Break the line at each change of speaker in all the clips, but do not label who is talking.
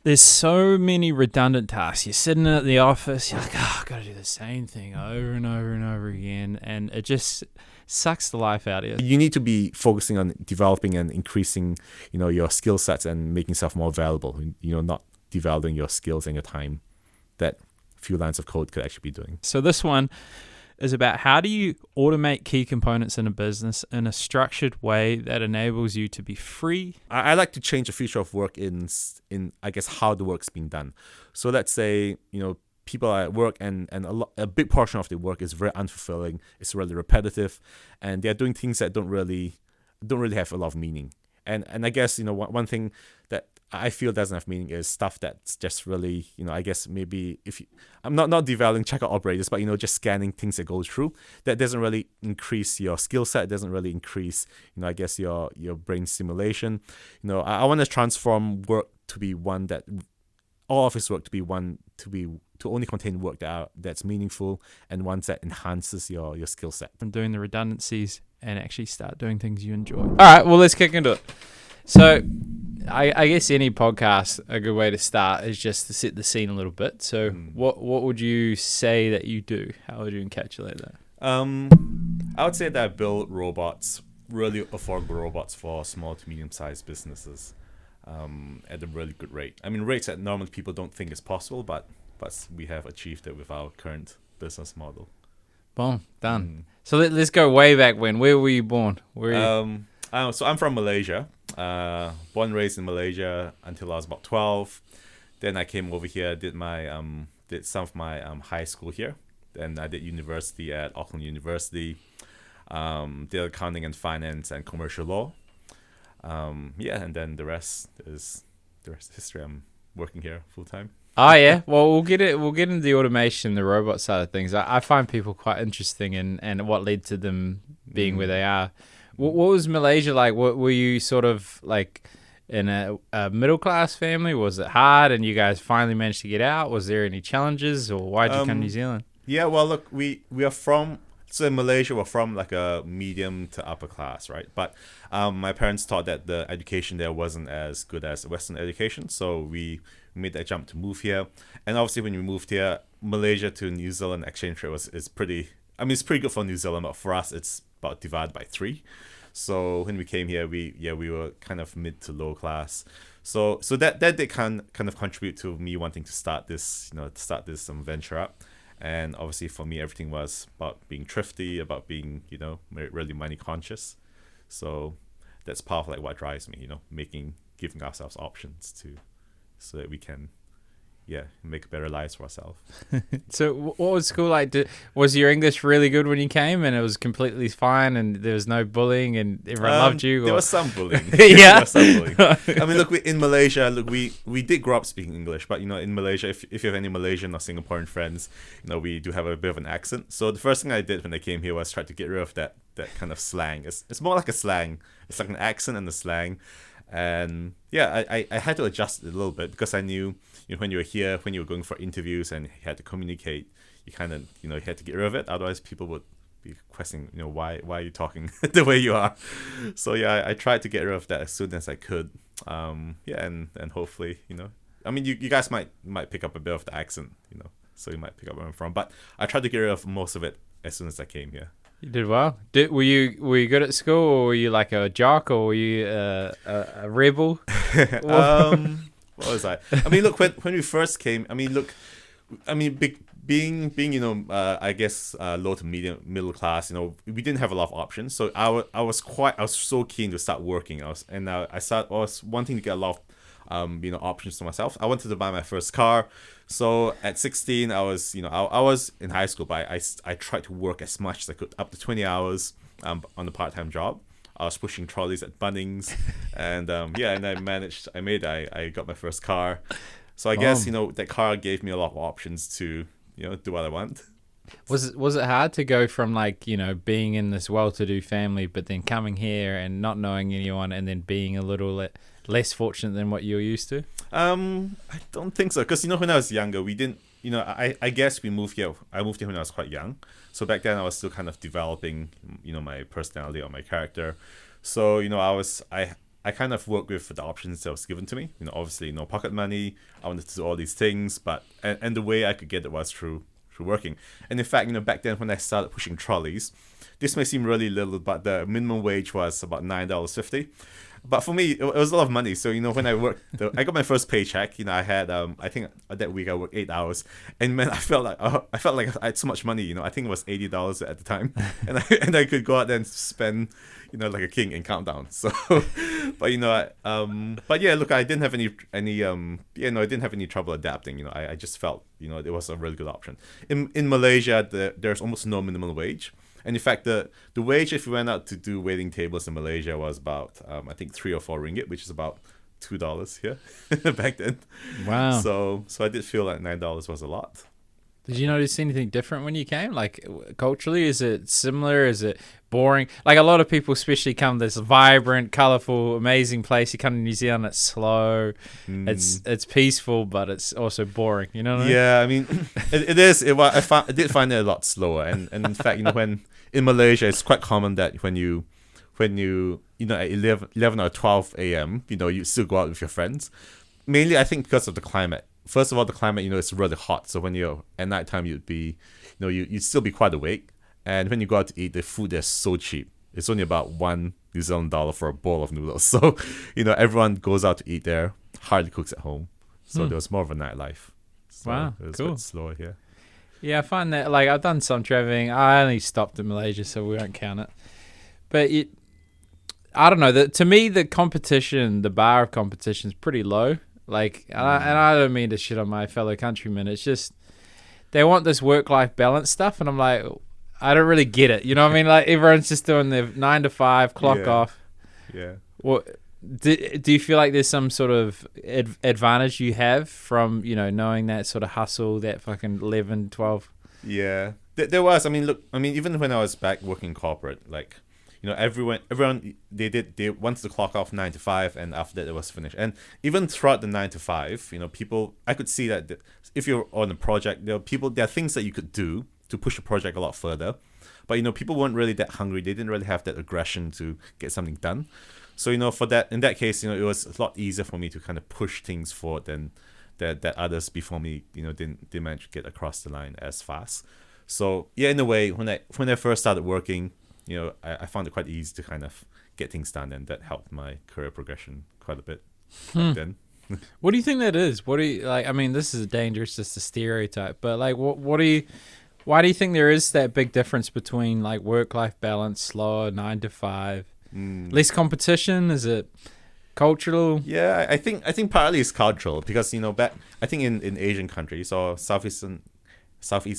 there's so many redundant tasks. You're sitting at the office, you're like, oh, I've got to do the same thing over and over and over again. And it just sucks the life out of you.
You need to be focusing on developing and increasing, your skill sets and making yourself more valuable, not developing your skills and your time that few lines of code could actually be doing.
So this one is about how do you automate key components in a business in a structured way that enables you to be free.
I like to change the future of work in I guess how the work's being done. So let's say people are at work and a big portion of their work is very unfulfilling. It's really repetitive, and they're doing things that don't really have a lot of meaning. And I guess one thing that I feel doesn't have meaning is stuff that's just really, I guess maybe I'm not devaluing checkout operators, but, just scanning things that go through, that doesn't really increase your skill set. It doesn't really increase, I guess your brain stimulation. I want to transform work to be one that, all office work to be one, to only contain work that's meaningful and ones that enhances your skill set.
From doing the redundancies and actually start doing things you enjoy. All right, well, let's kick into it. So I guess any podcast, a good way to start is just to set the scene a little bit. So what would you say that you do? How would you encapsulate that?
I would say that I build robots, really affordable robots for small to medium-sized businesses at a really good rate. I mean, rates that normally people don't think is possible, but we have achieved it with our current business model.
Boom, done. So let's go way back when. Where were you born?
So I'm from Malaysia. Born and raised in Malaysia until I was about 12. Then I came over here, did some of my high school here. Then I did university at Auckland University. Did accounting and finance and commercial law. And then the rest is history. I'm working here full time.
Oh yeah, well we'll get into the automation, the robot side of things. I find people quite interesting and what led to them being where they are. What was Malaysia like? What were you sort of like in a middle class family? Was it hard and you guys finally managed to get out? Was there any challenges, or why'd you come to New Zealand?
Yeah, well look, we are from, so in Malaysia we're from like a medium to upper class, right? But my parents thought that the education there wasn't as good as Western education, so we made that jump to move here. And obviously when we moved here, Malaysia to New Zealand exchange rate is pretty, I mean it's pretty good for New Zealand, but for us it's about divided by 3. So when we came here, we were kind of mid to low class. So that did kind of contribute to me wanting to start this venture up. And obviously for me, everything was about being thrifty, about being, really money conscious. So that's part of like what drives me, giving ourselves options so that we can, make better lives for ourselves.
So what was school like? Was your English really good when you came and it was completely fine and there was no bullying and everyone loved you?
There was some bullying.
Yeah.
There was some bullying. I mean, look, in Malaysia, we did grow up speaking English, but, in Malaysia, if you have any Malaysian or Singaporean friends, we do have a bit of an accent. So the first thing I did when I came here was try to get rid of that kind of slang. It's more like a slang. It's like an accent and a slang. And I had to adjust it a little bit because I knew, when you were here, when you were going for interviews and you had to communicate, you kind of, you had to get rid of it. Otherwise, people would be questioning, why are you talking the way you are? So I tried to get rid of that as soon as I could. And hopefully, I mean, you guys might pick up a bit of the accent, so you might pick up where I'm from. But I tried to get rid of most of it as soon as I came here.
You did well. Were you good at school, or were you like a jock, or were you a rebel?
What was I? I mean, look, when we first came, being I guess low to middle class, we didn't have a lot of options. So I was so keen to start working. I was wanting to get a lot of options to myself. I wanted to buy my first car. So at 16, I was in high school, but I tried to work as much as I could, up to 20 hours on a part-time job. I was pushing trolleys at Bunnings, and I got my first car. So I guess that car gave me a lot of options to do what I want.
Was it hard to go from being in this well-to-do family, but then coming here and not knowing anyone, and then being a little less fortunate than what you're used to?
I don't think so, because when I was younger, we didn't. I guess we moved here. I moved here when I was quite young, so back then I was still kind of developing, my personality or my character. So I I kind of worked with the options that was given to me. Obviously no pocket money. I wanted to do all these things, but and the way I could get it was through working. And in fact, back then when I started pushing trolleys, this may seem really little, but the minimum wage was about $9.50. But for me, it was a lot of money. So, when I worked, I got my first paycheck. I had, I think that week I worked 8 hours, and man, I felt like I had so much money. I think it was $80 at the time, and I could go out there and spend, like a king in Countdown. So, but but yeah, look, I didn't have any I didn't have any trouble adapting. I just felt, it was a really good option. In Malaysia, there's almost no minimum wage. And in fact, the wage if you went out to do waiting tables in Malaysia was about I think 3 or 4 ringgit, which is about $2 here back then.
Wow.
So I did feel like $9 was a lot.
Did you notice anything different when you came? Like culturally, is it similar? Is it boring? Like a lot of people, especially come to this vibrant, colorful, amazing place. You come to New Zealand, it's slow, it's peaceful, but it's also boring. You know what I mean?
Yeah, I mean, it is. I did find it a lot slower, and in fact, when in Malaysia, it's quite common that when you at 11 or 12 a.m., you still go out with your friends. Mainly, I think because of the climate. First of all, the climate, it's really hot. So when you're at nighttime, you'd be, you'd still be quite awake. And when you go out to eat, the food is so cheap. It's only about $1 New Zealand dollar for a bowl of noodles. So, everyone goes out to eat there, hardly cooks at home. So there was more of a nightlife. So
wow,
it was
cool.
a bit slower here.
Yeah, I find that, like, I've done some traveling. I only stopped in Malaysia, so we won't count it. But I don't know. To me, the competition, the bar of competition is pretty low. Like, and I don't mean to shit on my fellow countrymen. It's just they want this work-life balance stuff, and I'm like, I don't really get it. You know what I mean? Like, everyone's just doing their 9 to 5, clock off.
Yeah.
What do you feel like there's some sort of advantage you have from, knowing that sort of hustle, that fucking 11, 12?
Yeah. There was. I mean, look, even when I was back working corporate, like, everyone they wanted to clock off 9 to 5, and after that it was finished. And even throughout the 9 to 5, people, I could see that if you're on a project, there are things that you could do to push the project a lot further, but people weren't really that hungry. They didn't really have that aggression to get something done. So in that case, it was a lot easier for me to kind of push things forward than that others before me didn't manage to get across the line as fast. So yeah, in a way, when I first started working, I found it quite easy to kind of get things done, and that helped my career progression quite a bit back then.
What do you think that is? What do you like? I mean, this is just a stereotype, but like, why do you think there is that big difference between like work-life balance, slower 9 to 5, less competition? Is it cultural?
Yeah, I think partly it's cultural because back I think in Asian countries or Southeast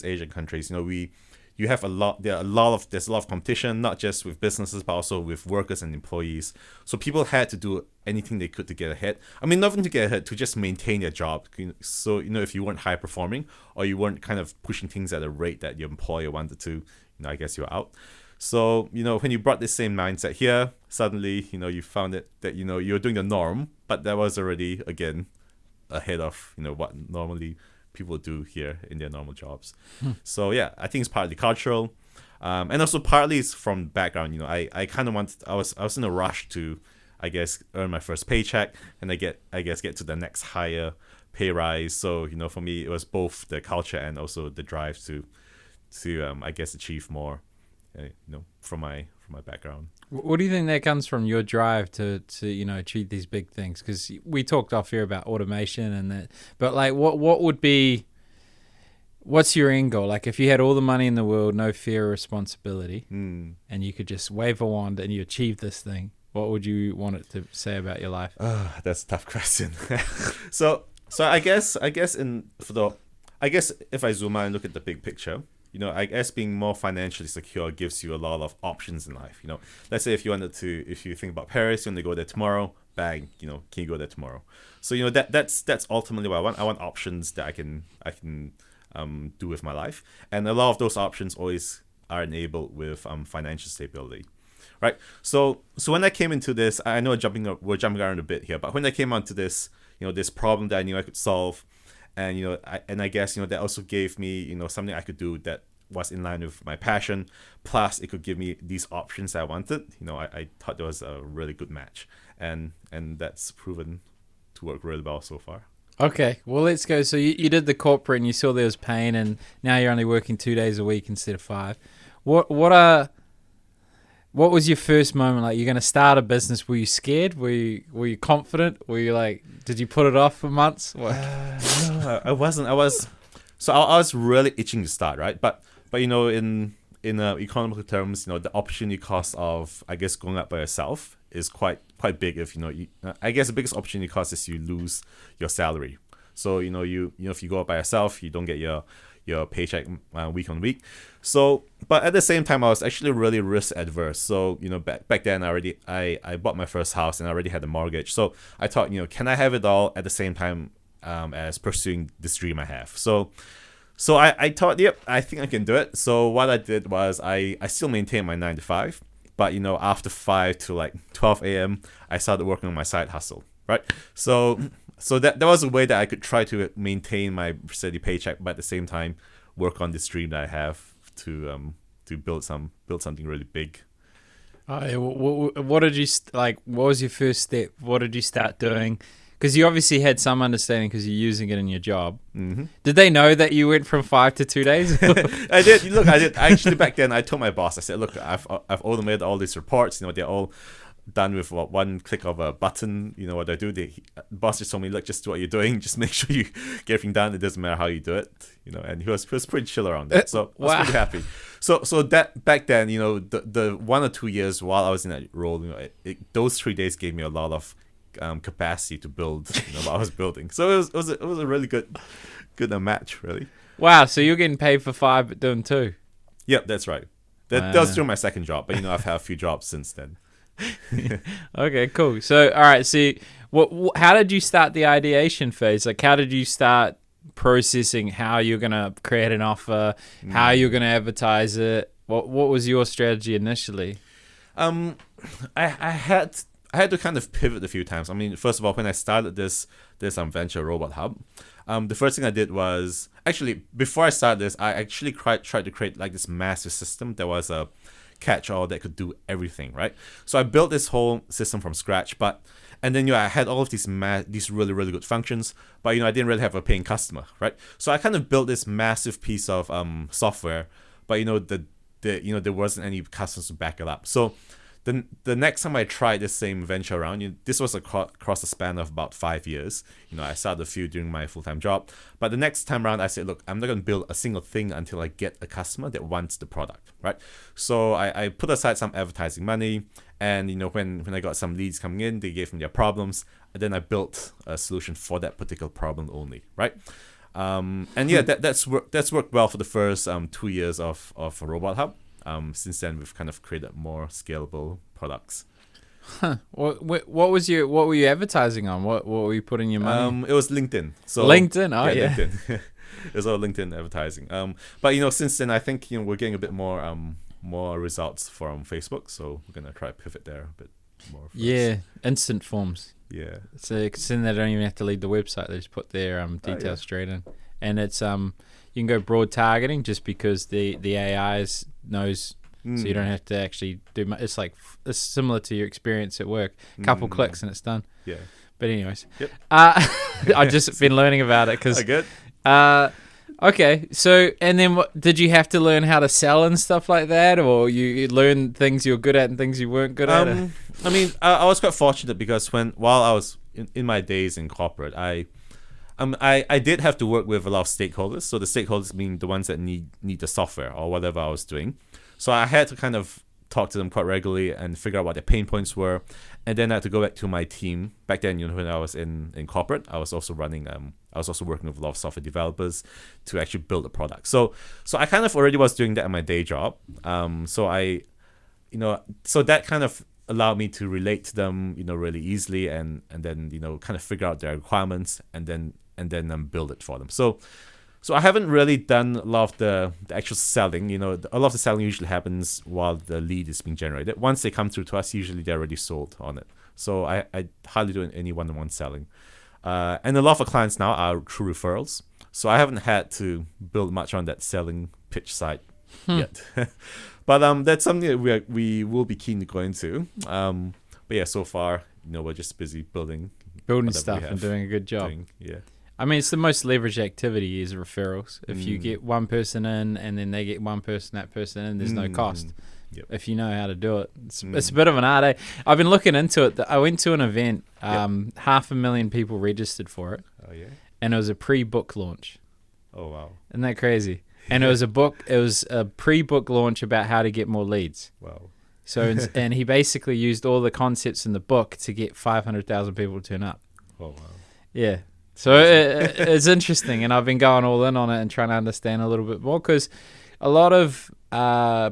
Asian countries, there's a lot of competition, not just with businesses, but also with workers and employees. So people had to do anything they could to get ahead. I mean, nothing to get ahead, to just maintain their job. So, if you weren't high performing or you weren't kind of pushing things at a rate that your employer wanted to, I guess you're out. So, when you brought this same mindset here, suddenly, you found it that, you're doing the norm, but that was already, again, ahead of, what normally people do here in their normal jobs. So yeah, I think it's partly cultural, and also partly it's from background. I kind of I was in a rush to, I guess, earn my first paycheck, and get to the next higher pay rise. So for me, it was both the culture and also the drive to I guess achieve more, from my background.
What do you think that comes from, your drive to achieve these big things? Because we talked off here about automation and that, but like what's your end goal? Like if you had all the money in the world, no fear or responsibility, and you could just wave a wand and you achieve this thing, what would you want it to say about your life?
That's a tough question. so I guess if I zoom out and look at the big picture, I guess being more financially secure gives you a lot of options in life. Let's say if you think about Paris, you want to go there tomorrow, bang, can you go there tomorrow? So, that's ultimately what I want. I want options that I can do with my life. And a lot of those options always are enabled with financial stability. Right. So when I came into this, I know we're jumping around a bit here, but when I came onto this, this problem that I knew I could solve, and I guess that also gave me something I could do that was in line with my passion. Plus, it could give me these options I wanted. I thought it was a really good match. and that's proven to work really well so far.
Okay, well, let's go. So you did the corporate and you saw there was pain, and now you're only working 2 days a week instead of 5. What was your first moment like? You're going to start a business. Were you scared? Were you confident? Were you like, did you put it off for months?
No, I wasn't. I was really itching to start, right? But in economical terms, the opportunity cost of, I guess, going out by yourself is quite big. If I guess the biggest opportunity cost is you lose your salary. So if you go out by yourself, you don't get your paycheck week on week. So, but at the same time, I was actually really risk adverse. So back then, I bought my first house and I already had a mortgage. So I thought, can I have it all at the same time as pursuing this dream I have? So I thought, yep, I think I can do it. So what I did was I still maintained my 9 to 5. But, after 5 to like 12 a.m., I started working on my side hustle, right? So that was a way that I could try to maintain my steady paycheck, but at the same time, work on this dream that I have to build something really big.
What did you, what was your first step? What did you start doing? Because you obviously had some understanding because you're using it in your job.
Mm-hmm.
Did they know that you went from 5 to 2 days?
I did. Look, I did. Actually, back then, I told my boss, I said, look, I've automated all these reports. They're all done with one click of a button. What I do, the boss just told me, look, just do what you're doing. Just make sure you get everything done. It doesn't matter how you do it. And he was pretty chill around that. So I was pretty happy. So that back then, the 1 or 2 years while I was in that role, those 3 days gave me a lot of capacity to build what I was building. So it was a really good match, really.
Wow, so you're getting paid for 5 but doing 2.
Yep, that's right. That was during my second job, but I've had a few jobs since then.
Okay, cool. So all right, so how did you start the ideation phase? Like, how did you start processing how you're gonna create an offer, how you're gonna advertise it? What was your strategy initially?
I had to kind of pivot a few times. I mean, first of all, when I started this venture, Robot Hub, the first thing I did was, actually, before I started this, I actually tried to create like this massive system that was a catch-all that could do everything, right? So I built this whole system from scratch, and then I had all of these really, really good functions, but I didn't really have a paying customer, right? So I kind of built this massive piece of software, but there wasn't any customers to back it up. So the next time I tried this same venture around, this was across the span of about 5 years. I started a few during my full-time job. But the next time around, I said, look, I'm not going to build a single thing until I get a customer that wants the product, right? So I put aside some advertising money. And, when I got some leads coming in, they gave me their problems. And then I built a solution for that particular problem only, right? And yeah, that's worked well for the first 2 years of Robot Hub. Since then, we've kind of created more scalable products.
Huh. What were you advertising on? What were you putting your money?
It was LinkedIn. So
LinkedIn, yeah.
LinkedIn. It was all LinkedIn advertising. But since then, I think we're getting a bit more results from Facebook. So we're gonna try to pivot there a bit more. First.
Yeah, instant forms.
Yeah.
So then they don't even have to leave the website. They just put their details straight in, and it's you can go broad targeting just because the AI knows, so you don't have to actually do much. It's similar to your experience at work. A couple clicks and it's done.
Yeah.
But anyways,
yep.
I've just been learning about it because.
Good.
Okay, so and then did you have to learn how to sell and stuff like that, or you learn things you were good at and things you weren't good at?
I mean, I was quite fortunate because while I was in my days in corporate, I did have to work with a lot of stakeholders. So the stakeholders mean the ones that need the software or whatever I was doing. So I had to kind of talk to them quite regularly and figure out what their pain points were. And then I had to go back to my team. Back then, when I was in corporate, I was also working with a lot of software developers to actually build a product. So I kind of already was doing that in my day job. So that kind of allowed me to relate to them, really easily and then, kind of figure out their requirements and then build it for them. So I haven't really done a lot of the actual selling. A lot of the selling usually happens while the lead is being generated. Once they come through to us, usually they're already sold on it. So I hardly do any one-on-one selling. And a lot of our clients now are through referrals. So I haven't had to build much on that selling pitch side yet. But that's something that we will be keen to go into. But yeah, so far, we're just busy building whatever
stuff
we
and
have
doing a good job.
Yeah.
I mean, it's the most leveraged activity is referrals. If you get one person in and then they get one person, that person in, there's no cost.
Yep.
If you know how to do it. It's a bit of an art. I've been looking into it. I went to an event, 500,000 people registered for it.
Oh, yeah?
And it was a pre-book launch.
Oh, wow.
Isn't that crazy? And it was a pre-book launch about how to get more leads.
Wow.
So, and he basically used all the concepts in the book to get 500,000 people to turn up.
Oh, wow.
Yeah. So it's interesting, and I've been going all in on it and trying to understand a little bit more, because a lot of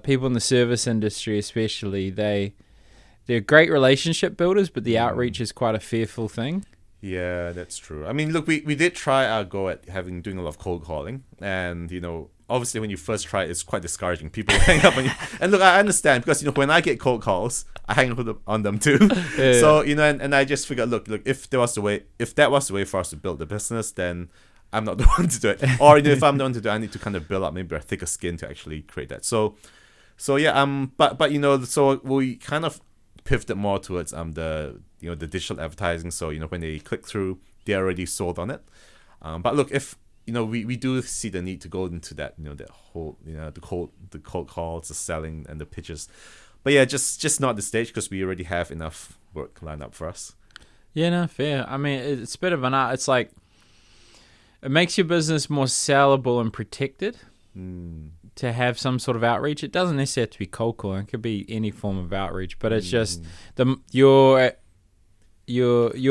people in the service industry, especially, they're great relationship builders, but the outreach is quite a fearful thing.
Yeah, that's true. I mean, look, we did try our go at doing a lot of cold calling, and obviously when you first try it, it's quite discouraging. People hang up on you, and look, I understand, because when I get cold calls, I hang up on them too.
Yeah.
So and I just figured, look, if that was the way for us to build the business, then I'm not the one to do it. Or if I'm the one to do it, I need to kind of build up maybe a thicker skin to actually create that. So yeah, but so we kind of pivoted more towards the digital advertising. So when they click through, they're already sold on it. But look, if we do see the need to go into that, that whole the cold calls, the selling, and the pitches. But yeah, just not the stage, because we already have enough work lined up for us.
Yeah, no, fair. I mean, it's a bit of an art. It's like, it makes your business more sellable and protected to have some sort of outreach. It doesn't necessarily have to be cold calling. It could be any form of outreach, but it's just your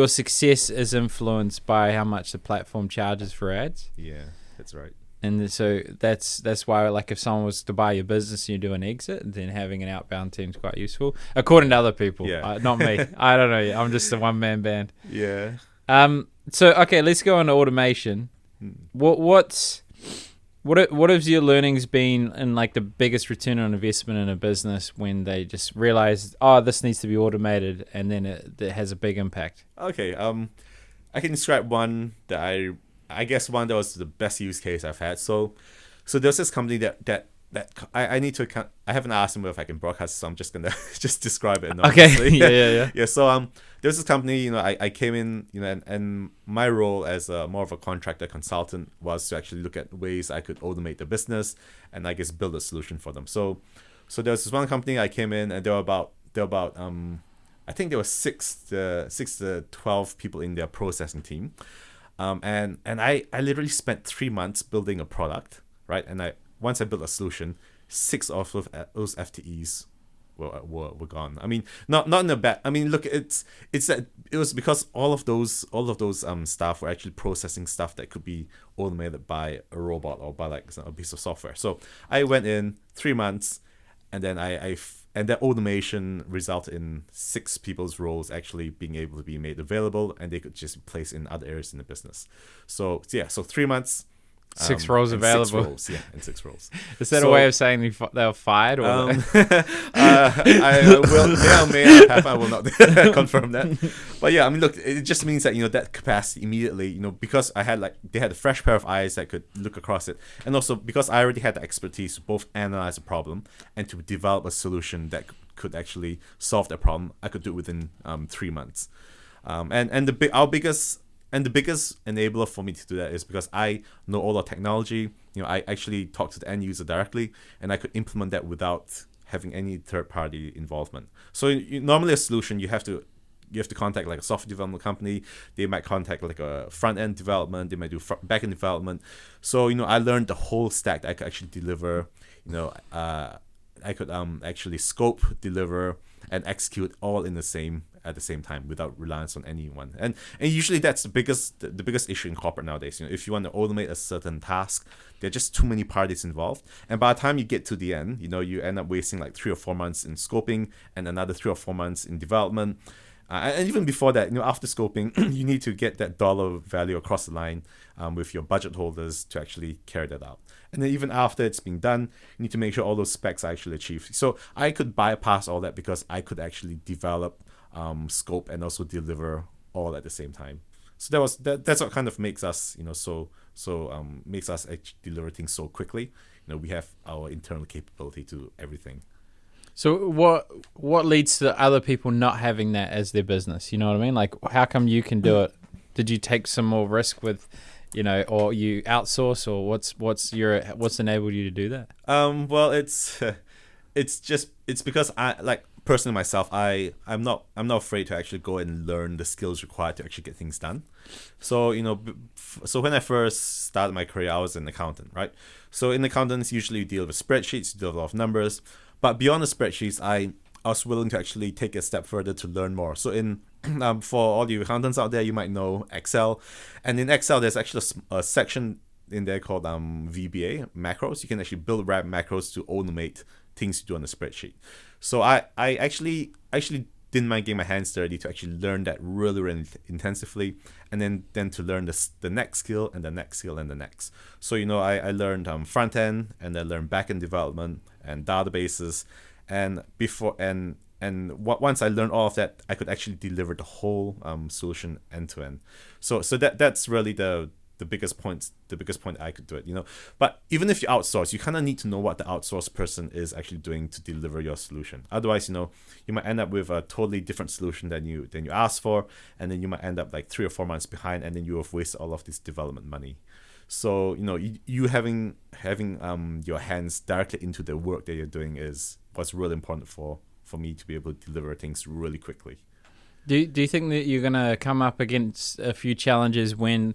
success is influenced by how much the platform charges for ads.
Yeah, that's right.
And so that's why, like, if someone was to buy your business and you do an exit, then having an outbound team is quite useful, according to other people.
Yeah.
Not me. I don't know yet. I'm just a one-man band.
Yeah.
So okay, let's go on to automation. What has your learnings been in, like, the biggest return on investment in a business when they just realize, this needs to be automated, and then it has a big impact? Okay.
I can describe one that I guess one that was the best use case I've had. So there's this company that I need to. I haven't asked him if I can broadcast, so I'm just gonna just describe it anonymously.
Okay. Yeah.
So there's this company. I came in. And my role as more of a contractor consultant was to actually look at ways I could automate the business and, I guess, build a solution for them. So there was this one company I came in, and there were about I think there were 6 to 12 people in their processing team. And I literally spent 3 months building a product, right? And once I built a solution, 6 of those FTEs were gone. I mean, not in a bad. I mean, look, it's that it was because all of those staff were actually processing stuff that could be automated by a robot or by, like, a piece of software. So I went in 3 months, and then and that automation resulted in 6 people's roles actually being able to be made available, and they could just be placed in other areas in the business. So 3 months.
6 roles available.
6 roles, yeah, and 6 roles.
Is that a way of saying they were fired? Or
I will not confirm that. But yeah, I mean, look, it just means that that capacity immediately, because they had a fresh pair of eyes that could look across it, and also because I already had the expertise to both analyze a problem and to develop a solution that could actually solve that problem. I could do it within 3 months. The biggest enabler for me to do that is because I know all the technology. I actually talk to the end user directly, and I could implement that without having any third-party involvement. So normally a solution, you have to contact, like, a software development company. They might contact, like, a front-end development. They might do back-end development. So I learned the whole stack that I could actually deliver. I could actually scope, deliver, and execute all at the same time without reliance on anyone. And usually that's the biggest issue in corporate nowadays. If you want to automate a certain task, there are just too many parties involved. And by the time you get to the end, you end up wasting like 3 or 4 months in scoping and another 3 or 4 months in development. And even before that, after scoping, you need to get that dollar value across the line with your budget holders to actually carry that out. And then even after it's been done, you need to make sure all those specs are actually achieved. So I could bypass all that because I could actually develop, scope, and also deliver all at the same time. So that's what kind of makes us, makes us actually deliver things so quickly. We have our internal capability to everything.
So what leads to other people not having that as their business? You know what I mean? Like, how come you can do it? Did you take some more risk with, or you outsource, or what's enabled you to do that?
Well, it's because I like personally myself. I'm not afraid to actually go and learn the skills required to actually get things done. So so when I first started my career, I was an accountant, right? So in accountants, usually you deal with spreadsheets, you deal with a lot of numbers. But beyond the spreadsheets, I was willing to actually take a step further to learn more. So in for all you accountants out there, you might know Excel, and in Excel there's actually a section in there called VBA macros. You can actually build wrap macros to automate things you do on the spreadsheet. So I actually didn't mind getting my hands dirty to actually learn that really, really intensively, and then to learn the next skill and the next skill and the next. So I learned front end, and I learned back end development and databases, and once I learned all of that, I could actually deliver the whole solution end to end. So that's really the biggest point I could do it. But even if you outsource, you kind of need to know what the outsourced person is actually doing to deliver your solution. Otherwise, you might end up with a totally different solution than you asked for, and then you might end up like 3 or 4 months behind, and then you have wasted all of this development money. So you having your hands directly into the work that you're doing is what's really important for me to be able to deliver things really quickly.
Do you think that you're gonna come up against a few challenges when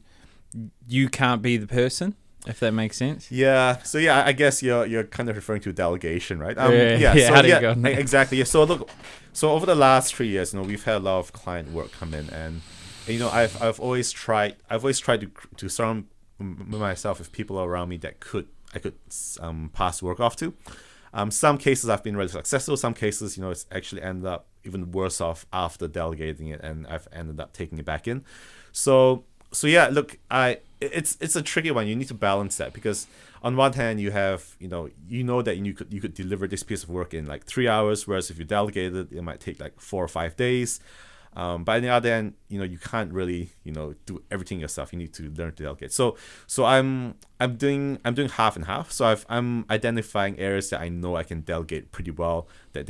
you can't be the person, if that makes sense?
Yeah. So yeah, I guess you're kind of referring to delegation, right?
How do you go?
Exactly. Yeah. So look, over the last 3 years, we've had a lot of client work come in, and I've always tried to surround myself with people around me that I could pass work off to. Some cases I've been really successful. Some cases, it's actually ended up even worse off after delegating it, and I've ended up taking it back in. So yeah, look, it's a tricky one. You need to balance that, because on one hand you have that you could deliver this piece of work in like 3 hours, whereas if you delegate it might take like 4 or 5 days. But on the other hand, you can't really do everything yourself. You need to learn to delegate. So I'm doing half and half. So I'm identifying areas that I know I can delegate pretty well, that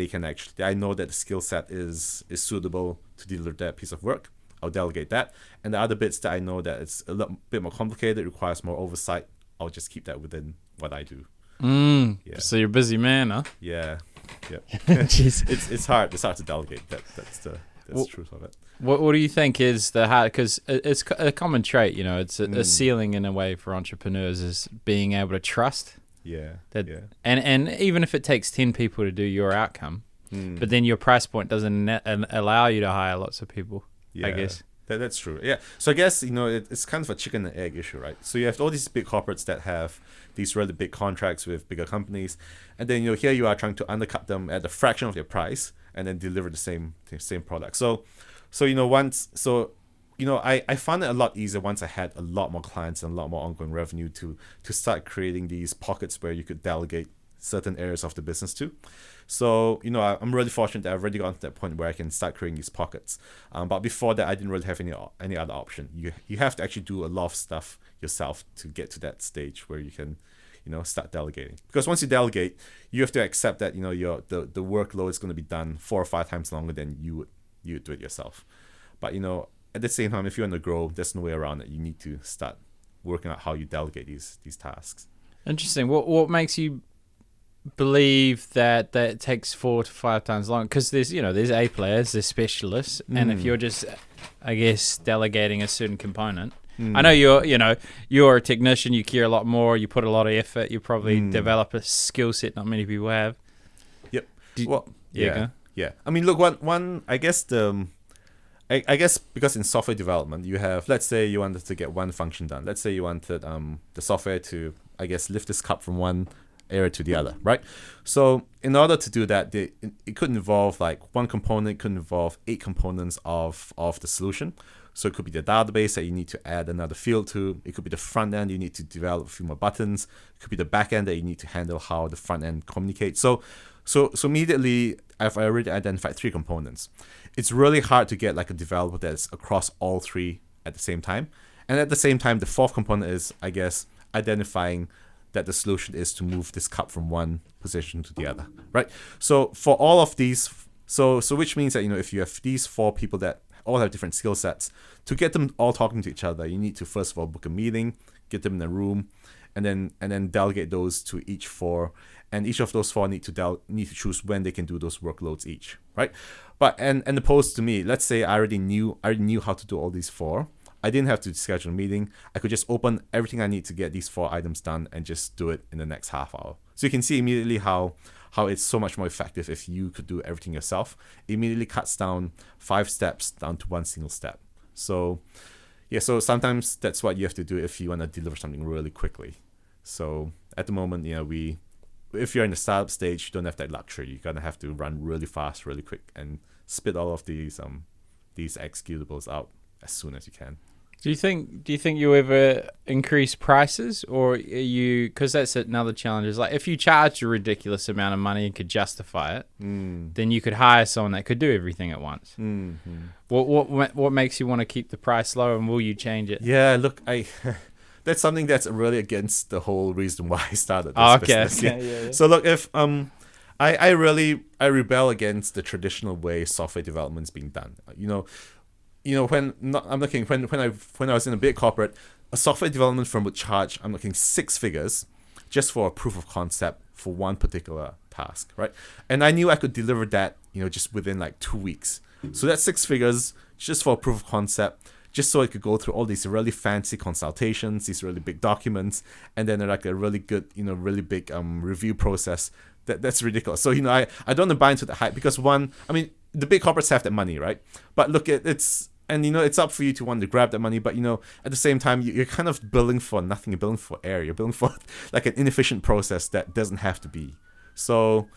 I know that the skill set is suitable to deliver that piece of work. I'll delegate that, and the other bits that I know that it's a little bit more complicated, requires more oversight, I'll just keep that within what I do.
Yeah. So you're a busy man, huh?
Yeah.
Jeez.
It's hard to delegate. That's the truth of it.
What do you think is the hard? Because it's a common trait, it's a ceiling in a way for entrepreneurs, is being able to trust.
Yeah.
And even if it takes 10 people to do your outcome, but then your price point doesn't allow you to hire lots of people.
Yeah,
I guess
that's true. Yeah, so I guess it's kind of a chicken and egg issue, right? So you have all these big corporates that have these really big contracts with bigger companies, and then here you are trying to undercut them at a fraction of their price, and then deliver the same product. So I found it a lot easier once I had a lot more clients and a lot more ongoing revenue to start creating these pockets where you could delegate certain areas of the business to. So I'm really fortunate that I've already gotten to that point where I can start creating these pockets. But before that, I didn't really have any other option. You have to actually do a lot of stuff yourself to get to that stage where you can start delegating. Because once you delegate, you have to accept that the workload is going to be done 4 or 5 times longer than you would do it yourself. But at the same time, if you want to grow, there's no way around it. You need to start working out how you delegate these tasks.
Interesting. What makes you believe that it takes 4 to 5 times longer? Because there's A players, there's specialists, and if you're just, I guess, delegating a certain component, I know you're a technician, you care a lot more, you put a lot of effort, you probably develop a skill set not many people have.
Yep.
Yeah.
I mean, look, one I guess I guess because in software development you have, let's say you wanted to get one function done. Let's say you wanted the software to, I guess, lift this cup from one area to the other, right? So in order to do that, it could involve like one component, could involve 8 components of the solution. So it could be the database that you need to add another field to. It could be the front end, you need to develop a few more buttons. It could be the back end that you need to handle how the front end communicates. So immediately I've already identified 3 components. It's really hard to get like a developer that's across all 3 at the same time. And at the same time, the 4th component is, I guess, identifying that the solution is to move this cup from one position to the other, right? So for all of these, so which means that, if you have these 4 people that all have different skill sets, to get them all talking to each other, you need to first of all book a meeting, get them in a room, and then delegate those to each 4, and each of those 4 need to choose when they can do those workloads each, right? But and opposed to me, let's say I already knew how to do all these 4. I didn't have to schedule a meeting. I could just open everything I need to get these 4 items done and just do it in the next half hour. So you can see immediately how it's so much more effective if you could do everything yourself. It immediately cuts down 5 steps down to 1 single step. So so sometimes that's what you have to do if you want to deliver something really quickly. So at the moment, if you're in the startup stage, you don't have that luxury. You're gonna have to run really fast, really quick, and spit all of these executables out as soon as you can.
Do you think you ever increase prices, or are you, because that's another challenge, is like if you charge a ridiculous amount of money and could justify it, then you could hire someone that could do everything at once. What makes you want to keep the price low, and will you change it?
Yeah, look, that's something that's really against the whole reason why I started this business.
Yeah.
So look, if I rebel against the traditional way software development's being done. When I was in a big corporate, a software development firm would charge, I'm looking 6 figures just for a proof of concept for one particular task, right? And I knew I could deliver that, just within like 2 weeks. So that's 6 figures just for a proof of concept, just so I could go through all these really fancy consultations, these really big documents, and then like a really good, really big review process. That's ridiculous. So, I don't want to buy into the hype because the big corporates have that money, right? But look, it's up for you to want to grab that money, but at the same time, you're kind of billing for nothing. You're billing for air. You're billing for like an inefficient process that doesn't have to be. So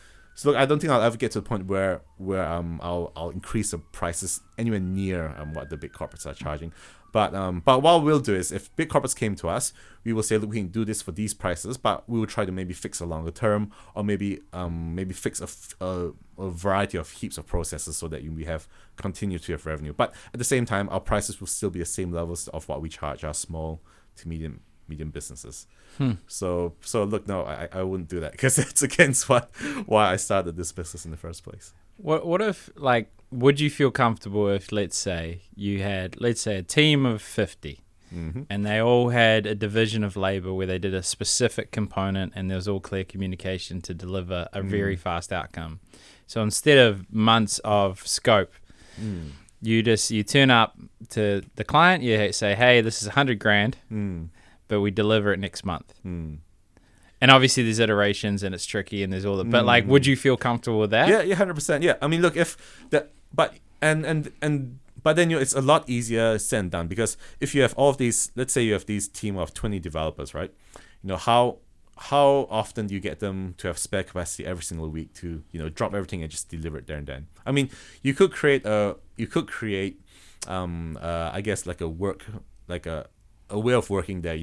look, I don't think I'll ever get to the point where I'll increase the prices anywhere near what the big corporates are charging. But what we'll do is, if big corporates came to us, we will say, look, we can do this for these prices, but we will try to maybe fix a longer term, or maybe fix a variety of heaps of processes so that we have continuity of revenue. But at the same time, our prices will still be the same levels of what we charge our small to medium businesses. So look, no, I wouldn't do that because it's against why I started this business in the first place.
What if, like, would you feel comfortable if, let's say, you had, a team of 50, and they all had a division of labor where they did a specific component and there was all clear communication to deliver a very fast outcome? So instead of months of scope, you turn up to the client, you say, hey, this is $100,000, but we deliver it next month. And obviously there's iterations and it's tricky and there's all that. But like, would you feel comfortable with that?
Yeah, 100%. Yeah, I mean, look, if that, but then it's a lot easier said and done, because if you have all of these, let's say you have these team of 20 developers, right? How often do you get them to have spare capacity every single week to drop everything and just deliver it there and then? I mean, you could create I guess like a way of working there,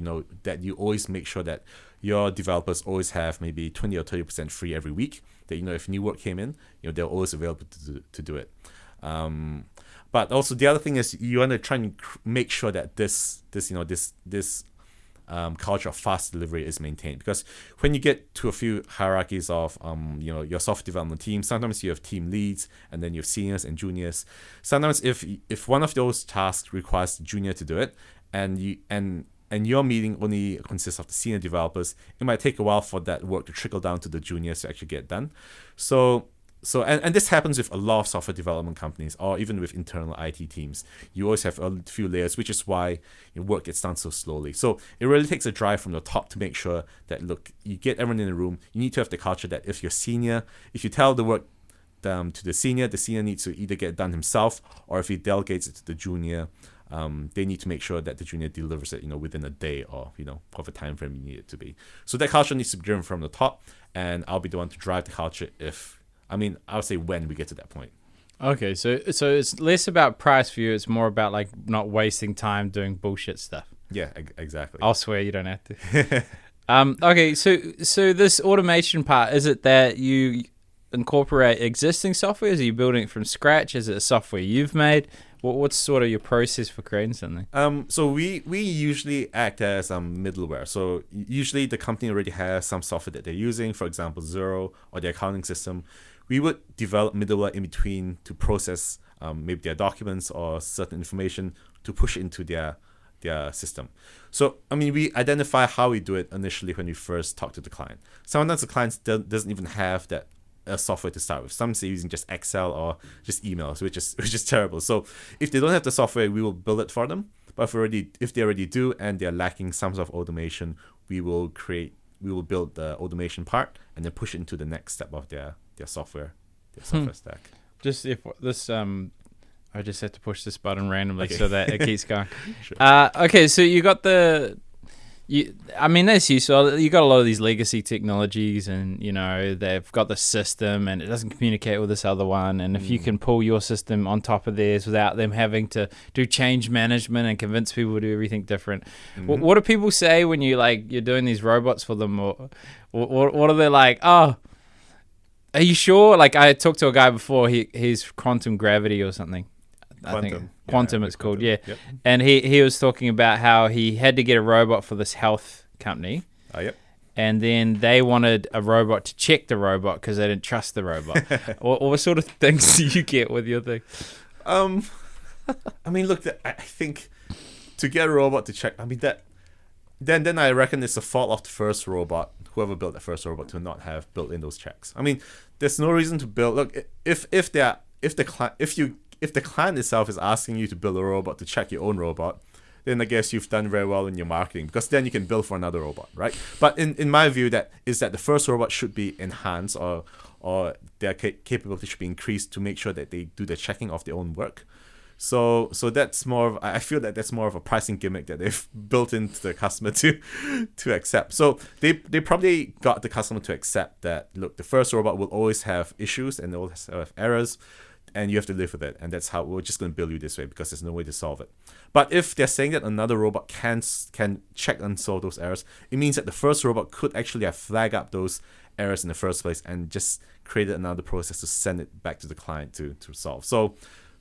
that you always make sure that your developers always have maybe 20 or 30% free every week, that if new work came in, they're always available to do it. But also the other thing is you want to try and make sure that this culture of fast delivery is maintained, because when you get to a few hierarchies of your software development team, sometimes you have team leads and then you have seniors and juniors. Sometimes if one of those tasks requires the junior to do it, and your meeting only consists of the senior developers, it might take a while for that work to trickle down to the juniors to actually get done. So this happens with a lot of software development companies, or even with internal IT teams. You always have a few layers, which is why work gets done so slowly. So it really takes a drive from the top to make sure that, look, you get everyone in the room. You need to have the culture that if you're senior, if you tell the work to the senior needs to either get it done himself, or if he delegates it to the junior, they need to make sure that the junior delivers it, within a day or, of a time frame you need it to be. So that culture needs to be driven from the top, and I'll be the one to drive the culture I would say when we get to that point.
Okay, so it's less about price for you. It's more about like not wasting time doing bullshit stuff.
Yeah, exactly.
I'll swear you don't have to. Okay, so this automation part, is it that you incorporate existing software? Are you building it from scratch? Is it a software you've made? What's sort of your process for creating something?
So we usually act as middleware. So usually the company already has some software that they're using, for example, Xero or their accounting system. We would develop middleware in between to process maybe their documents or certain information to push into their system. So, I mean, we identify how we do it initially when we first talk to the client. Sometimes the client doesn't even have that software to start with. Some say using just Excel or just emails, which is terrible. So if they don't have the software, we will build it for them. But if they already do and they're lacking some sort of automation, we will build the automation part and then push it into the next step of their software stack.
Just if this I just have to push this button randomly so that it keeps going.
Sure.
Okay, so you got that's useful. You got a lot of these legacy technologies, and they've got the system, and it doesn't communicate with this other one. And if you can pull your system on top of theirs without them having to do change management and convince people to do everything different, what do people say when you're doing these robots for them, or what are they like? Oh, are you sure? Like I talked to a guy before. He's quantum gravity or something. I think quantum it's called, yeah.
Yep.
And he was talking about how he had to get a robot for this health company.
Oh, yep.
And then they wanted a robot to check the robot because they didn't trust the robot. what sort of things do you get with your thing?
I mean, look, I think to get a robot to check, I mean, then I reckon it's the fault of the first robot, whoever built the first robot, to not have built in those checks. I mean, there's no reason to build. Look, if the client itself is asking you to build a robot to check your own robot, then I guess you've done very well in your marketing, because then you can build for another robot, right? But in my view, that the first robot should be enhanced, or their capability should be increased to make sure that they do the checking of their own work. So that's I feel that that's more of a pricing gimmick that they've built into the customer to accept. So they probably got the customer to accept that, look, the first robot will always have issues and always have errors, and you have to live with it. And that's how we're just going to build you this way, because there's no way to solve it. But if they're saying that another robot can check and solve those errors, it means that the first robot could actually have flagged up those errors in the first place and just created another process to send it back to the client to solve.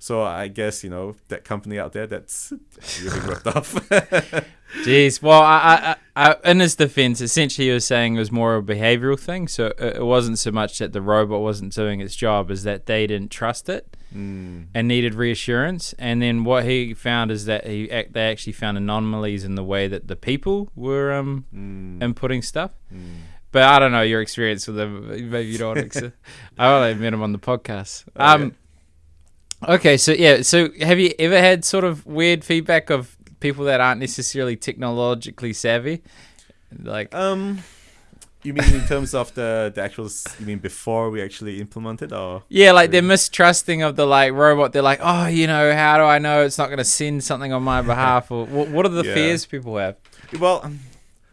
So I guess, that company out there, that's really ripped off.
Jeez. Well, I in his defense, essentially he was saying it was more of a behavioral thing. So it wasn't so much that the robot wasn't doing its job as that they didn't trust it and needed reassurance. And then what he found is that they actually found anomalies in the way that the people were inputting stuff. But I don't know your experience with them. Maybe you don't want to. I only met him on the podcast. Okay, so have you ever had sort of weird feedback of people that aren't necessarily technologically savvy? Like,
you mean in terms of the actual? You mean before we actually implement it, or?
Yeah, like they're mistrusting of the robot. They're like, oh, how do I know it's not going to send something on my behalf? Or what are the fears people have?
Well,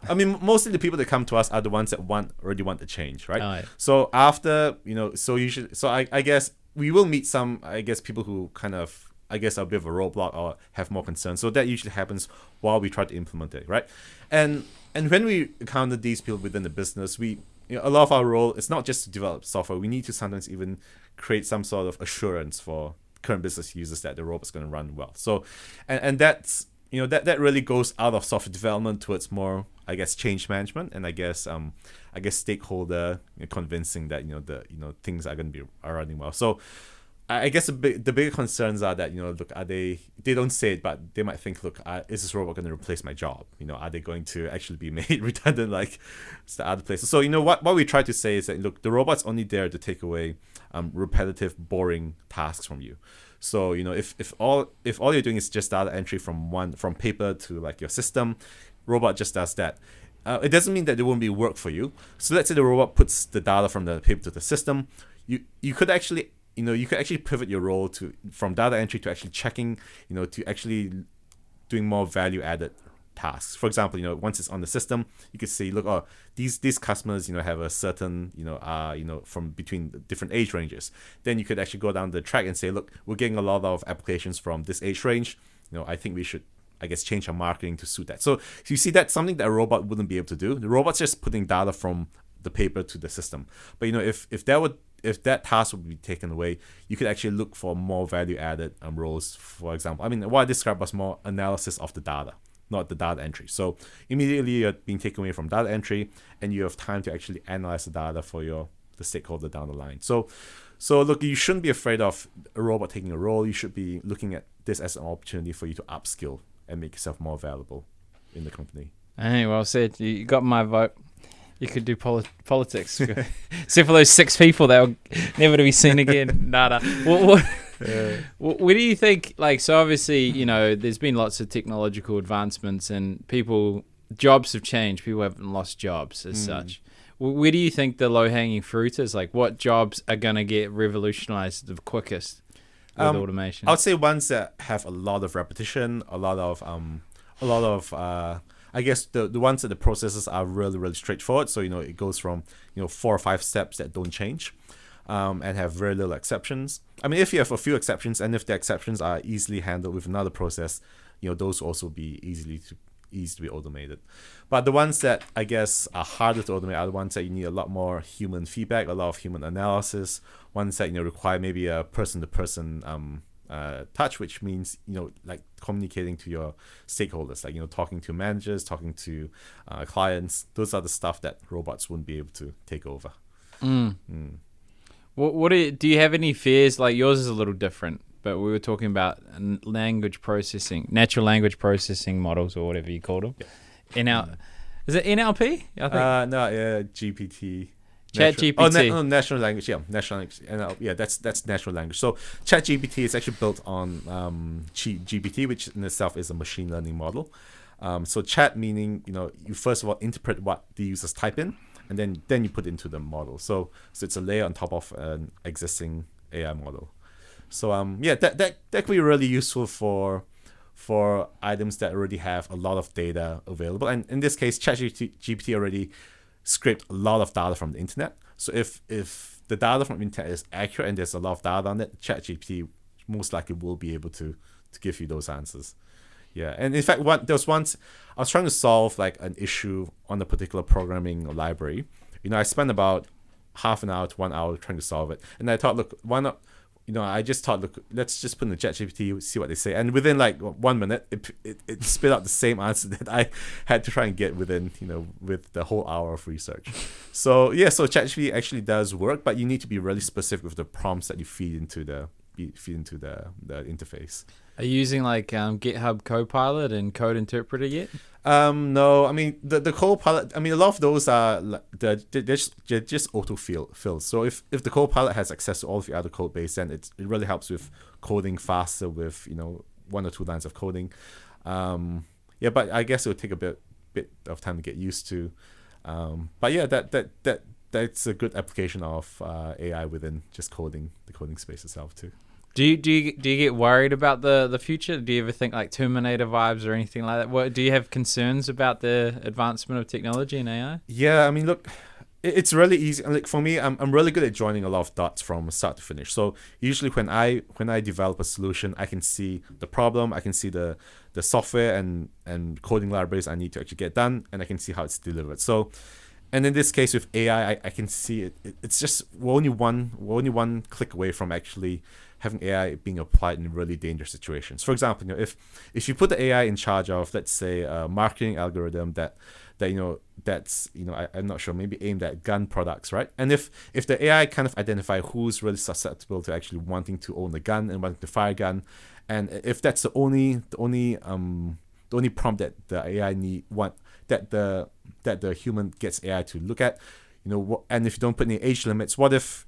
I mean, mostly the people that come to us are the ones that already want the change, right?
Oh, yeah.
So after I guess we will meet some, people who kind of, are a bit of a roadblock or have more concerns. So that usually happens while we try to implement it, right? And when we encounter these people within the business, we, a lot of our role is not just to develop software. We need to sometimes even create some sort of assurance for current business users that the robot's going to run well. So, and that's, that really goes out of software development towards more, change management, and stakeholder convincing that things are running well. So I guess the bigger concerns are that look, they don't say it, but they might think, look, is this robot going to replace my job? Are they going to actually be made redundant like the other places? So what we try to say is that, look, the robot's only there to take away repetitive, boring tasks from you. So if all you're doing is just data entry from paper to your system, robot just does that. It doesn't mean that there won't be work for you. So let's say the robot puts the data from the paper to the system. You could actually pivot your role from data entry to actually checking, to actually doing more value added tasks. For example, once it's on the system, you could see, look, these customers, have a certain, from between different age ranges. Then you could actually go down the track and say, look, we're getting a lot of applications from this age range. I think we should, change our marketing to suit that. So you see, that's something that a robot wouldn't be able to do. The robot's just putting data from the paper to the system. But if if that task would be taken away, you could actually look for more value added roles. For example, I mean, what I described was more analysis of the data, not the data entry. So immediately you're being taken away from data entry, and you have time to actually analyze the data for the stakeholder down the line. So look, you shouldn't be afraid of a robot taking a role. You should be looking at this as an opportunity for you to upskill and make yourself more valuable in the company.
Hey, well said. You got my vote. You could do politics. Except for those 6 people that were never to be seen again. Nada. What do you think? Like, so obviously, there's been lots of technological advancements, and jobs have changed. People haven't lost jobs as such. Where do you think the low-hanging fruit is? Like, what jobs are going to get revolutionized the quickest with automation?
I would say ones that have a lot of repetition, a lot of I guess the ones that the processes are really, really straightforward. So, it goes from, 4 or 5 steps that don't change, and have very little exceptions. I mean, if you have a few exceptions, and if the exceptions are easily handled with another process, those will also be easy to be automated. But the ones that I guess are harder to automate are the ones that you need a lot more human feedback, a lot of human analysis, ones that require maybe a person-to-person touch, which means like communicating to your stakeholders, like talking to managers, talking to clients. Those are the stuff that robots wouldn't be able to take over.
What do you have any fears? Like, yours is a little different, but we were talking about language processing, natural language processing models, or whatever you call them.
Yeah.
Is it NLP? I think.
No, GPT.
ChatGPT.
Natural language. Yeah, natural language. Yeah, that's natural language. So ChatGPT is actually built on GPT, which in itself is a machine learning model. So chat meaning you first of all interpret what the users type in, and then you put it into the model. So it's a layer on top of an existing AI model. So that could be really useful for items that already have a lot of data available. And in this case, ChatGPT already scraped a lot of data from the internet. So if the data from the internet is accurate and there's a lot of data on it, ChatGPT most likely will be able to give you those answers. Yeah, and in fact, there was once I was trying to solve like an issue on a particular programming library. I spent about half an hour to 1 hour trying to solve it, and I thought, look, why not? I just thought, look, let's just put in the ChatGPT, see what they say. And within like 1 minute, it spit out the same answer that I had to try and get within, with the whole hour of research. So ChatGPT actually does work, but you need to be really specific with the prompts that you feed into the interface.
Are you using like GitHub Copilot and Code Interpreter yet?
No, I mean the Copilot. I mean, a lot of those are they're just auto fills. So if the Copilot has access to all of your other code base, then it really helps with coding faster with 1 or 2 lines of coding. But I guess it would take a bit of time to get used to. But yeah, that's a good application of AI within just the coding space itself too.
Do you get worried about the future? Do you ever think like Terminator vibes or anything like that? Do you have concerns about the advancement of technology and AI?
Yeah, I mean, look, it's really easy. Like for me, I'm really good at joining a lot of dots from start to finish. So usually when I develop a solution, I can see the problem, I can see the software and coding libraries I need to actually get done, and I can see how it's delivered. So, and in this case with AI, I can see it. It's just we're only one click away from actually having AI being applied in really dangerous situations. For example, if you put the AI in charge of, let's say, a marketing algorithm that's I'm not sure, maybe aimed at gun products, right? And if the AI kind of identify who's really susceptible to actually wanting to own a gun and wanting to fire a gun, and if that's the only prompt that the AI that the human gets AI to look at, and if you don't put any age limits, what if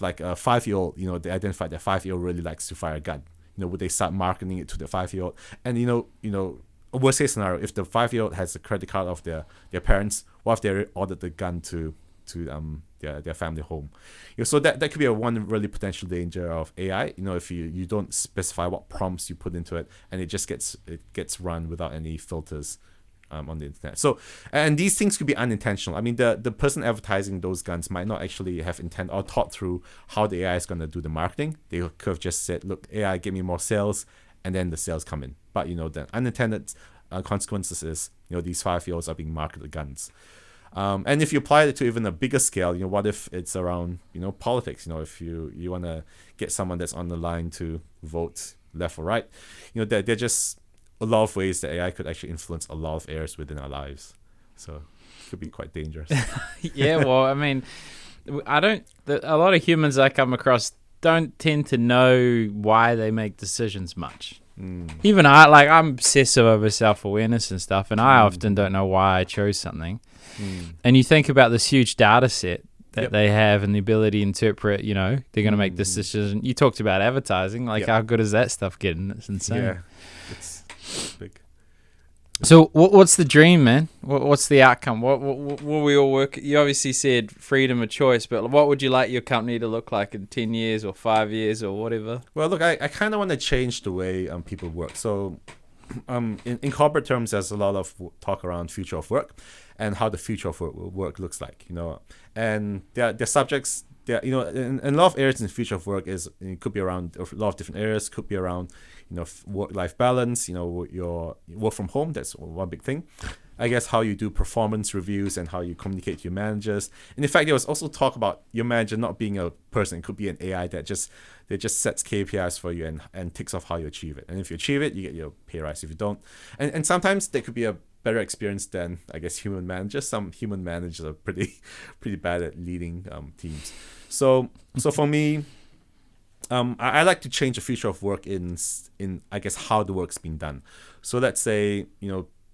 like a 5-year-old, they identified that 5-year-old really likes to fire a gun? Would they start marketing it to the 5-year-old? And a worst case scenario, if the 5-year-old has a credit card of their parents, what if they ordered the gun to their family home? So that could be one really potential danger of AI. If you don't specify what prompts you put into it, and it just gets run without any filters on the internet. So, and these things could be unintentional. I mean, the person advertising those guns might not actually have intent or thought through how the AI is going to do the marketing. They could have just said, look, AI, give me more sales, and then the sales come in. But the unintended consequences is these 5-year-olds are being marketed guns. And if you apply it to even a bigger scale, what if it's around, politics? If you want to get someone that's on the line to vote left or right, there are just a lot of ways that AI could actually influence a lot of areas within our lives. So it could be quite dangerous.
Yeah, well, I mean, a lot of humans I come across don't tend to know why they make decisions much. Even I'm obsessive over self-awareness and stuff, and I often don't know why I chose something. And you think about this huge data set that they have and the ability to interpret, they're going to make this decision. You talked about advertising, how good is that stuff getting? It's insane.
Yeah, it's big.
So what's the dream, man? What's the outcome? What will we all work? You obviously said freedom of choice, but what would you like your company to look like in 10 years or 5 years or whatever?
Well, look, I kind of want to change the way people work. So in corporate terms, there's a lot of talk around future of work and how the future of work looks like, and there are subjects that, in a lot of areas in the future of work it could be around a lot of different areas, could be around, work-life balance, your work from home. That's one big thing. I guess how you do performance reviews and how you communicate to your managers. And in fact, there was also talk about your manager not being a person. It could be an AI that just sets KPIs for you and ticks off how you achieve it. And if you achieve it, you get your pay rise. If you don't, and sometimes there could be a better experience than, I guess, human managers. Some human managers are pretty bad at leading teams. So for me, I like to change the future of work in I guess how the work's being done. So let's say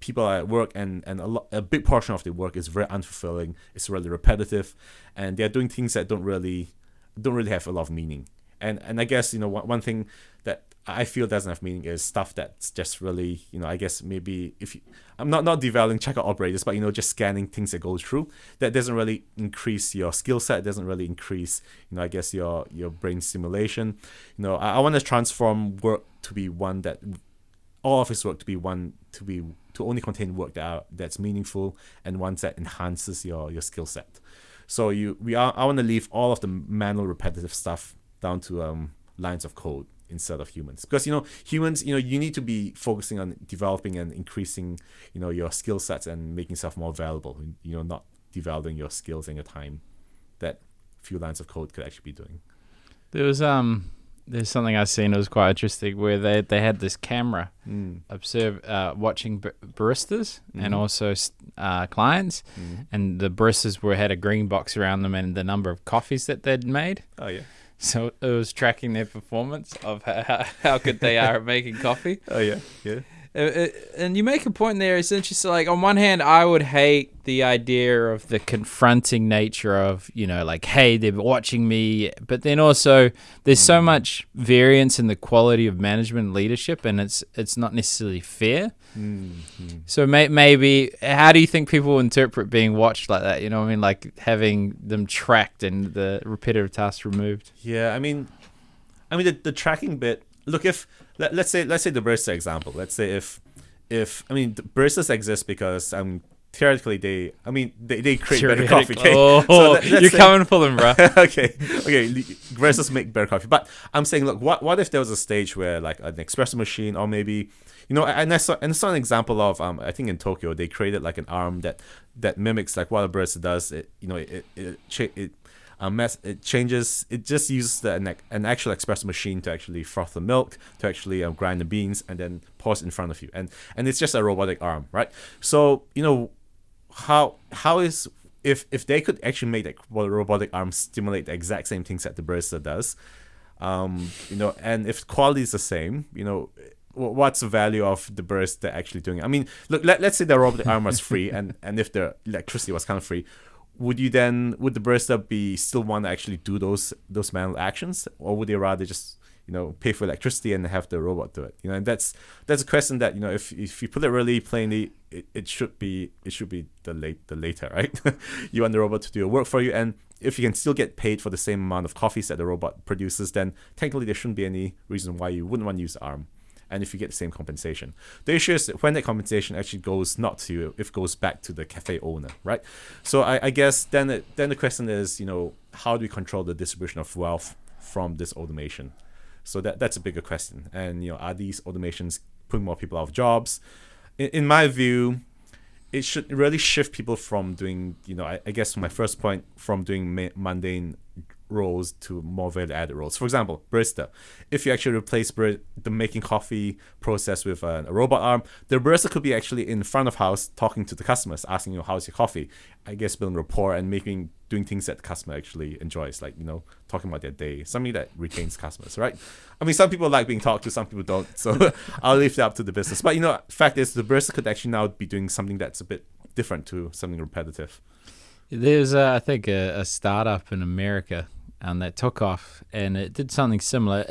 people are at work and a big portion of their work is very unfulfilling. It's really repetitive, and they're doing things that don't really have a lot of meaning. And I guess one thing that I feel doesn't have meaning is stuff that's just really I guess maybe I'm not devaluing checkout operators, but just scanning things that go through, that doesn't really increase your skill set, doesn't really increase I guess your brain stimulation. I want to transform work to be one that all office work to be one to only contain work that's meaningful and ones that enhances your skill set. So I want to leave all of the manual repetitive stuff down to lines of code instead of humans, because humans you need to be focusing on developing and increasing your skill sets and making stuff more valuable, not devaluing your skills and your time that few lines of code could actually be doing.
There's something I've seen that was quite interesting where they had this camera watching baristas and also clients, and the baristas had a green box around them and the number of coffees that they'd made.
Oh yeah.
So it was tracking their performance of how good they are at making coffee.
Oh yeah, yeah.
And you make a point there. It's interesting. On one hand, I would hate the idea of the confronting nature of, hey, they're watching me. But then also, there's so much variance in the quality of management and leadership, and it's not necessarily fair. So maybe, how do you think people will interpret being watched like that? Having them tracked and the repetitive tasks removed.
Yeah, I mean, the tracking bit. Look, if let's say the barista example. Let's say if the baristas exist because theoretically they create better coffee. Okay?
Oh, so you're coming for them, bro.
okay. Baristas make better coffee, but I'm saying, look, what if there was a stage where an espresso machine, or maybe and I saw an example of I think in Tokyo they created an arm that mimics what a barista does. It changes. It just uses an actual espresso machine to actually froth the milk, to actually grind the beans, and then pours in front of you. And it's just a robotic arm, right? So how is if they could actually make that robotic arm stimulate the exact same things that the barista does, and if quality is the same, what's the value of the barista actually doing it? Look, let's say the robotic arm was free, and if the electricity was kind of free. Would the barista still want to actually do those manual actions, or would they rather just pay for electricity and have the robot do it? And that's a question that if you put it really plainly, it should be the later, right? You want the robot to do your work for you, and if you can still get paid for the same amount of coffees that the robot produces, then technically there shouldn't be any reason why you wouldn't want to use the arm. And if you get the same compensation, the issue is when that compensation actually goes not to you, it goes back to the cafe owner, right? So I guess then the question is, how do we control the distribution of wealth from this automation? So that's a bigger question. And are these automations putting more people out of jobs? In my view, it should really shift people from doing, I guess my first point, from doing mundane roles to more value added roles. For example, barista. If you actually replace the making coffee process with a robot arm, the barista could be actually in front of house talking to the customers, asking how's your coffee. I guess building rapport and doing things that the customer actually enjoys, like talking about their day, something that retains customers, right? I mean, some people like being talked to, some people don't. So I'll leave that up to the business. But fact is, the barista could actually now be doing something that's a bit different to something repetitive.
There's, I think, a startup in America that took off, and it did something similar.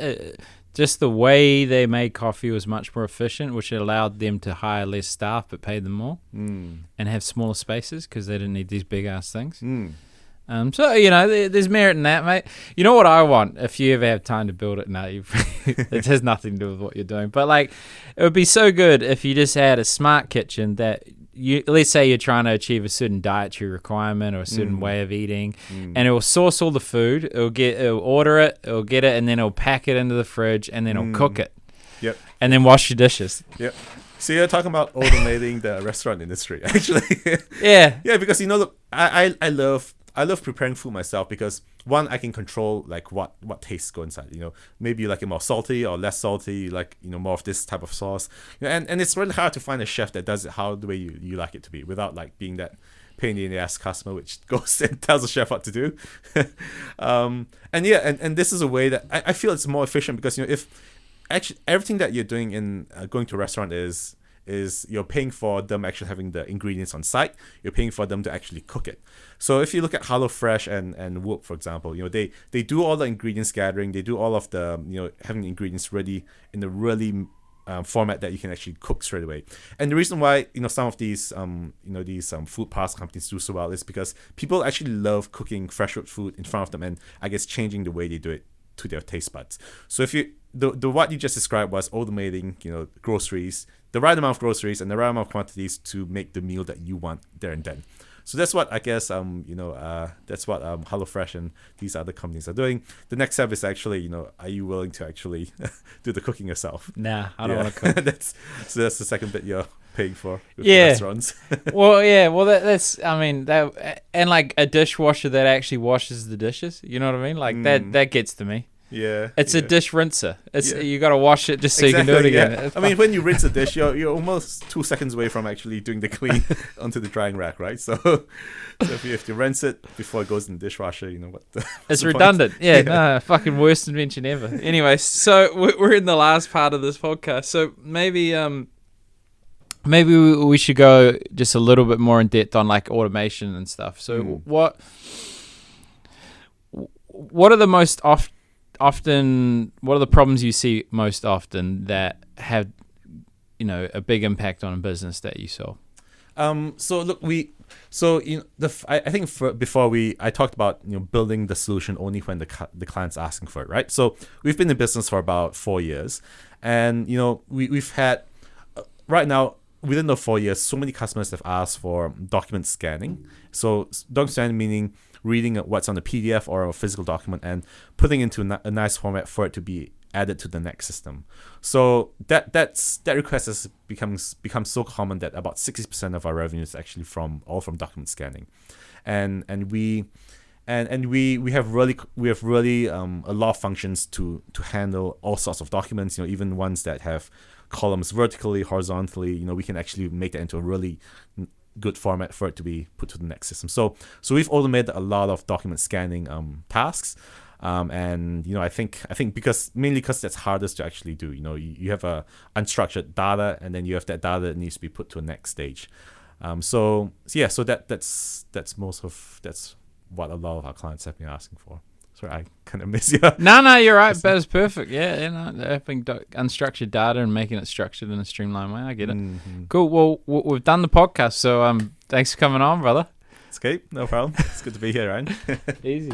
Just the way they made coffee was much more efficient, which allowed them to hire less staff but pay them more and have smaller spaces because they didn't need these big-ass things. So, there's merit in that, mate. You know what I want? If you ever have time to build it, it has nothing to do with what you're doing. But, it would be so good if you just had a smart kitchen that let's say you're trying to achieve a certain dietary requirement or a certain way of eating, and it will source all the food. It'll order it, it'll get it, and then it'll pack it into the fridge, and then it'll cook it.
Yep.
And then wash your dishes.
Yep. So you're talking about automating the restaurant industry, actually.
Yeah.
Yeah, because look, I love preparing food myself because one, I can control what tastes go inside. Maybe you like it more salty or less salty. You like more of this type of sauce. And it's really hard to find a chef that does it the way you like it to be, without being that pain in the ass customer which goes and tells the chef what to do. And this is a way that I feel it's more efficient because if actually everything that you're doing in going to a restaurant is you're paying for them actually having the ingredients on site. You're paying for them to actually cook it. So if you look at HelloFresh and Whoop, for example, they do all the ingredients gathering. They do all of the having the ingredients ready in a really format that you can actually cook straight away. And the reason why some of these these food pasta companies do so well is because people actually love cooking fresh food in front of them, and I guess changing the way they do it to their taste buds. So if you the what you just described was automating groceries, the right amount of groceries and the right amount of quantities to make the meal that you want there and then. So that's what I guess that's what HelloFresh and these other companies are doing. The next step is actually are you willing to actually do the cooking yourself?
Nah, I don't want to cook.
that's the second bit you're paying for with the restaurants.
Well, that's that, and a dishwasher that actually washes the dishes. You know what I mean? That gets to me.
Yeah,
it's a dish rinser. You got to wash it just so you can do it again.
Yeah. I mean, when you rinse a dish, you're almost 2 seconds away from actually doing the clean onto the drying rack, right? So if you have to rinse it before it goes in the dishwasher, it's
redundant. Yeah, no, fucking worst invention ever. Anyway, so we're in the last part of this podcast. So maybe we should go just a little bit more in depth on automation and stuff. So what are the most often what are the problems you see most often that have a big impact on a business that you solve?
So look, I think I talked about building the solution only when the client's asking for it, right? So we've been in business for about 4 years, and we've had right now, within the 4 years, so many customers have asked for document scanning. So document scanning meaning reading what's on a PDF or a physical document and putting into a nice format for it to be added to the next system. So that request has become so common that about 60% of our revenue is actually from document scanning, and we have really a lot of functions to handle all sorts of documents. Even ones that have columns vertically, horizontally. We can actually make that into a really good format for it to be put to the next system. So we've automated a lot of document scanning tasks, and I think because that's hardest to actually do. You have a unstructured data, and then you have that data that needs to be put to a next stage. So that's what a lot of our clients have been asking for. Sorry, I kind of miss you.
No, you're right. That is perfect. Yeah, having unstructured data and making it structured in a streamlined way. I get it. Mm-hmm. Cool. Well, we've done the podcast, so thanks for coming on, brother.
It's okay. No problem. It's good to be here, Ryan.
Easy.